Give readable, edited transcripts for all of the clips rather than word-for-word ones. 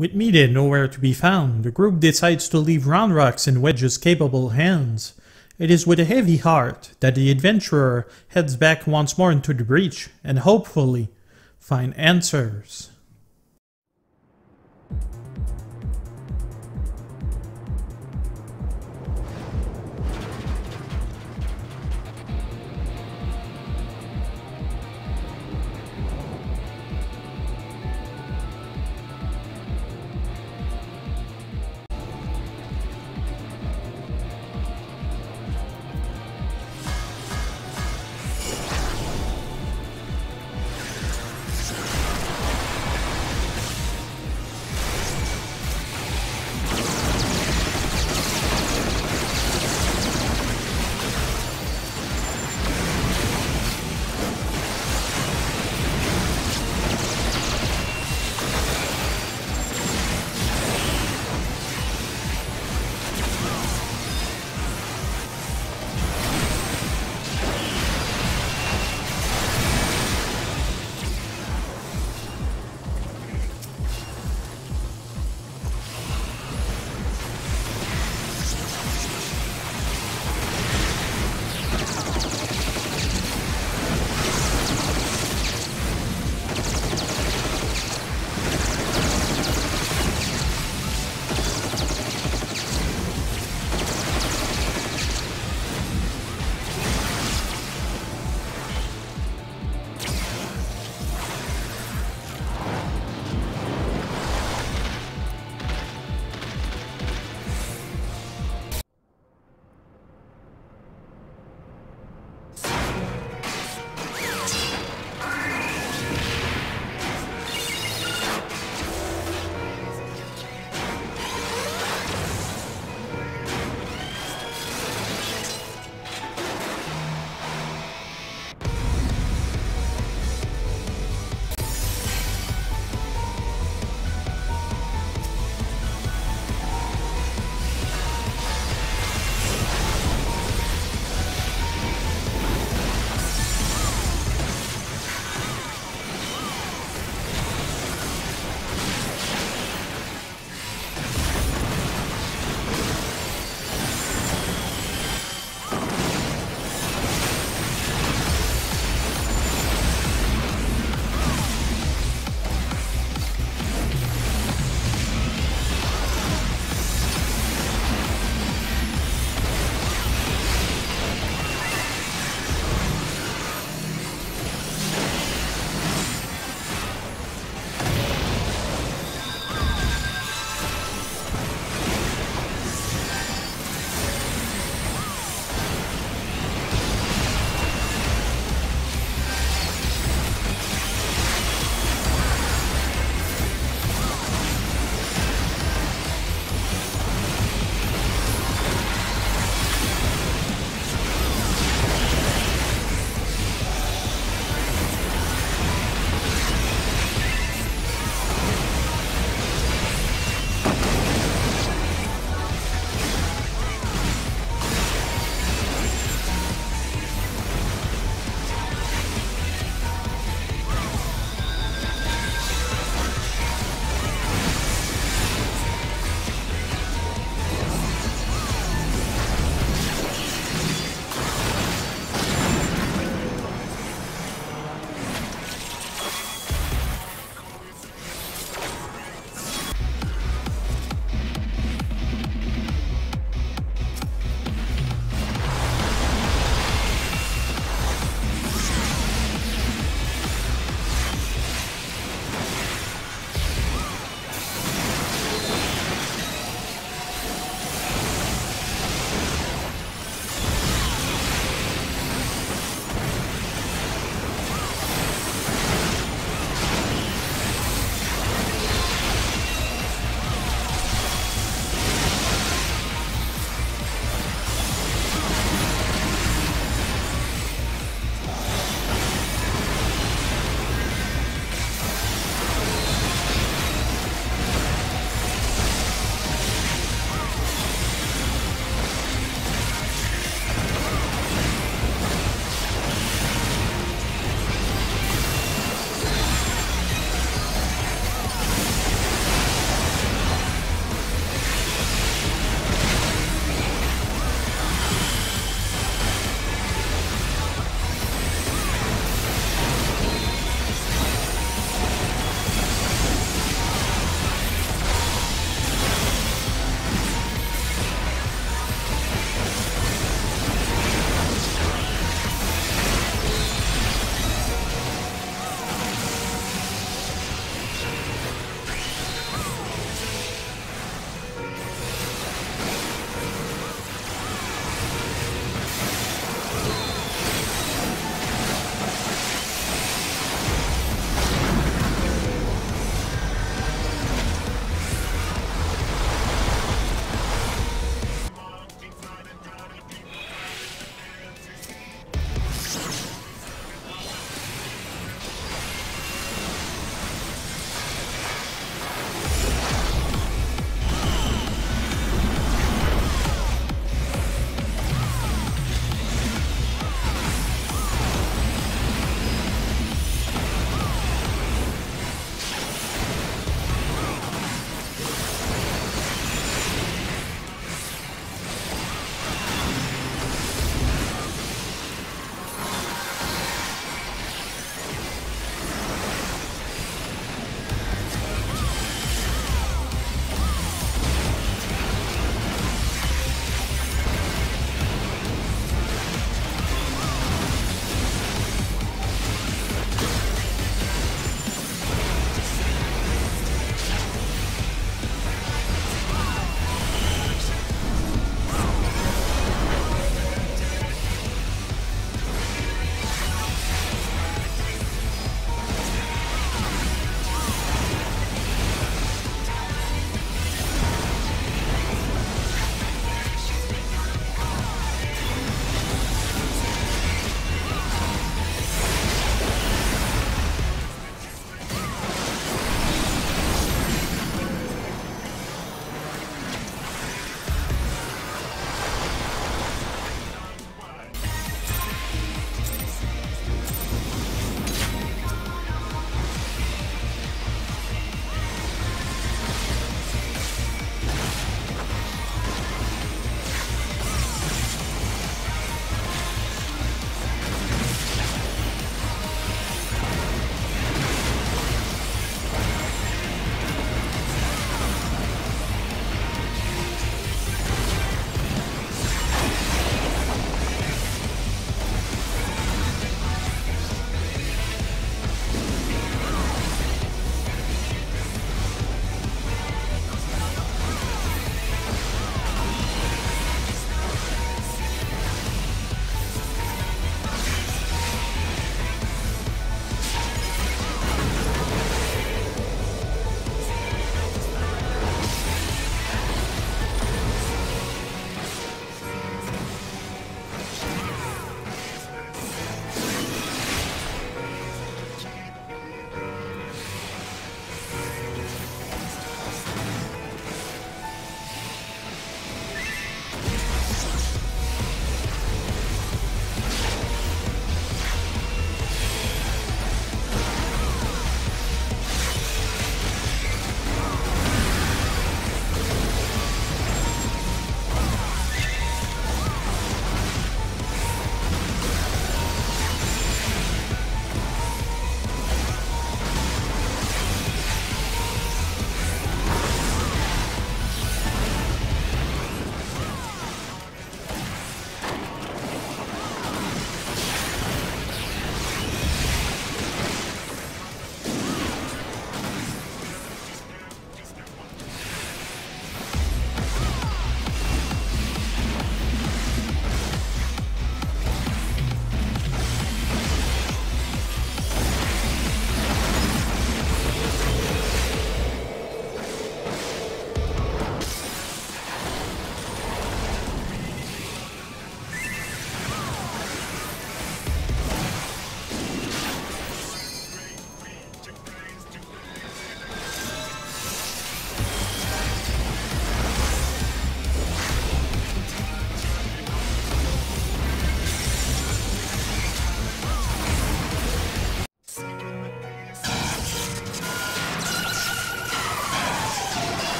With Mida nowhere to be found, the group decides to leave Round Rock's in Wedge's capable hands. It is with a heavy heart that the adventurer heads back once more into the breach and hopefully find answers.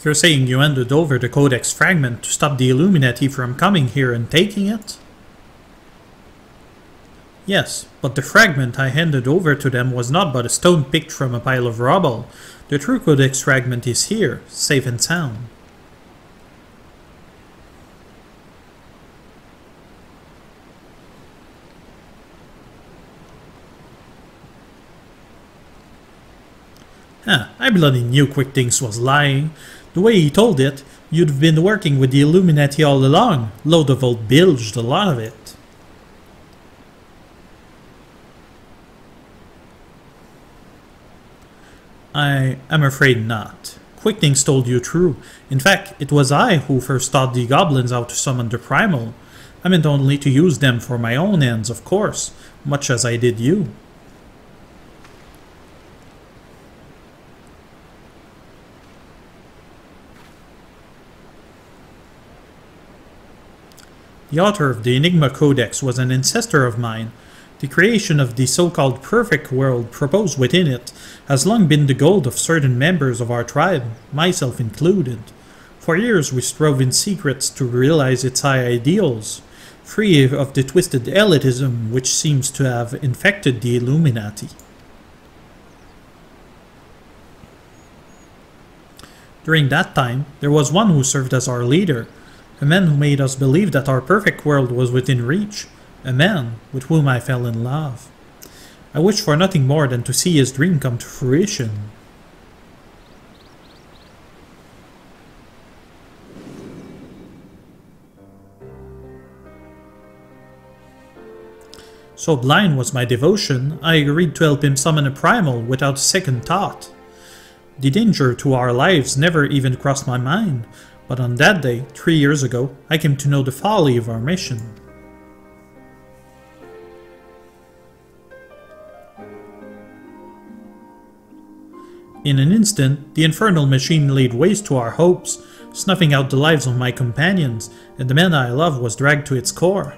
You're saying you handed over the Codex fragment to stop the Illuminati from coming here and taking it? Yes, but the fragment I handed over to them was not but a stone picked from a pile of rubble. The true Codex fragment is here, safe and sound. I bloody knew Quick Things was lying. The way he told it, you'd have been working with the Illuminati all along. Load of old bilged, a lot of it. I am afraid not. Quick Things told you true. In fact, it was I who first taught the goblins how to summon the primal. I meant only to use them for my own ends, of course, much as I did you. The author of the Enigma Codex was an ancestor of mine. The creation of the so-called perfect world proposed within it has long been the goal of certain members of our tribe, myself included. For years we strove in secrets to realize its high ideals, free of the twisted elitism which seems to have infected the Illuminati. During that time, there was one who served as our leader, a man who made us believe that our perfect world was within reach, a man with whom I fell in love. I wished for nothing more than to see his dream come to fruition. So blind was my devotion, I agreed to help him summon a primal without a second thought. The danger to our lives never even crossed my mind, but on that day, 3 years ago, I came to know the folly of our mission. In an instant, the infernal machine laid waste to our hopes, snuffing out the lives of my companions, and the man I loved was dragged to its core.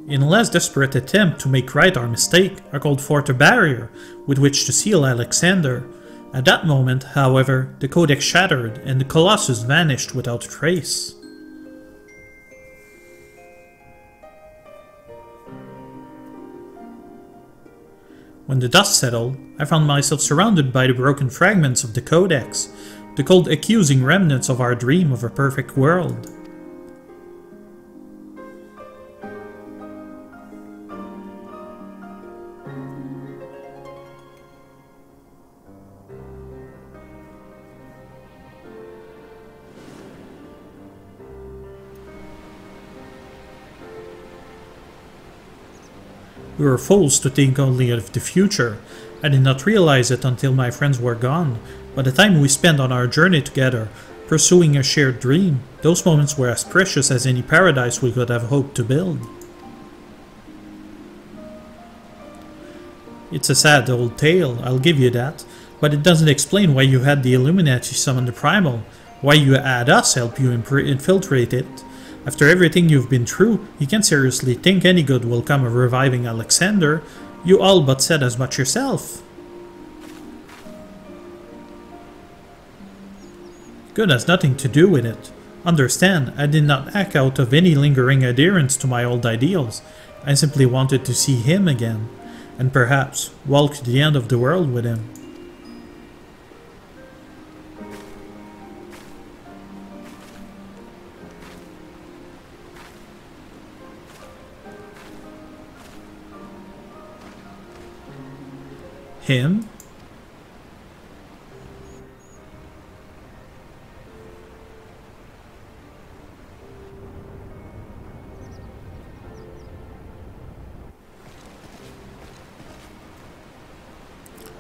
In a last desperate attempt to make right our mistake, I called forth a barrier with which to seal Alexander. At that moment, however, the codex shattered and the Colossus vanished without a trace. When the dust settled, I found myself surrounded by the broken fragments of the codex, the cold accusing remnants of our dream of a perfect world. We were fools to think only of the future. I did not realize it until my friends were gone. By the time we spent on our journey together, pursuing a shared dream, those moments were as precious as any paradise we could have hoped to build. It's a sad old tale, I'll give you that, but it doesn't explain why you had the Illuminati summon the Primal, why you had us help you infiltrate it. After everything you've been through, you can't seriously think any good will come of reviving Alexander. You all but said as much yourself. Good has nothing to do with it. Understand, I did not act out of any lingering adherence to my old ideals. I simply wanted to see him again, and perhaps walk to the end of the world with him. Him?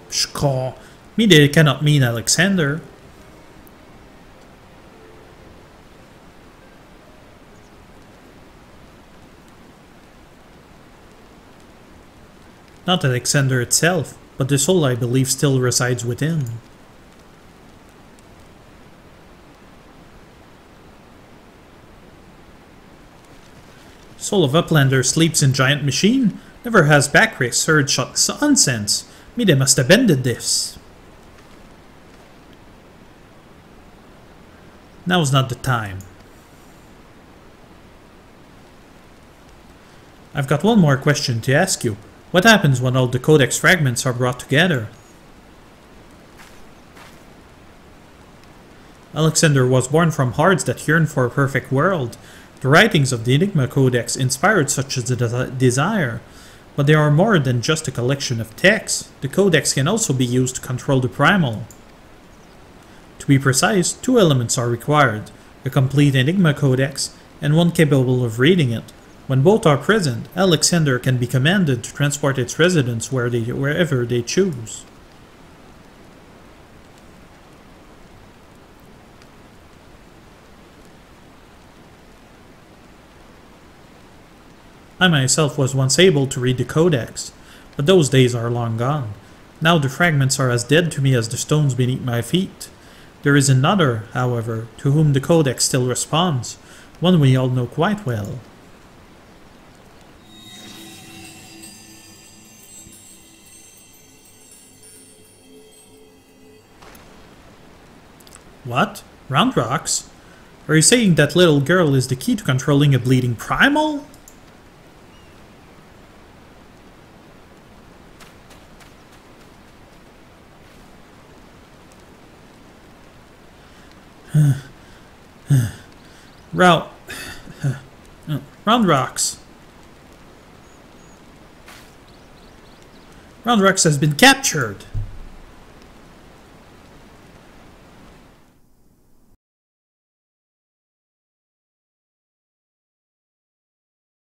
Pshkaw, me they cannot mean Alexander. Not Alexander itself, but the soul I believe still resides within. Soul of Uplander sleeps in giant machine? Never has Backrace heard such nonsense. Me they must have bended this. Now's not the time. I've got one more question to ask you. What happens when all the codex fragments are brought together? Alexander was born from hearts that yearn for a perfect world. The writings of the Enigma Codex inspired such a desire. But they are more than just a collection of texts. The Codex can also be used to control the Primal. To be precise, 2 elements are required, a complete Enigma Codex and one capable of reading it. When both are present, Alexander can be commanded to transport its residents wherever they choose. I myself was once able to read the Codex, but those days are long gone. Now the fragments are as dead to me as the stones beneath my feet. There is another, however, to whom the Codex still responds, one we all know quite well. What? Round rocks? Are you saying that little girl is the key to controlling a bleeding primal? Round rocks. Round rocks has been captured.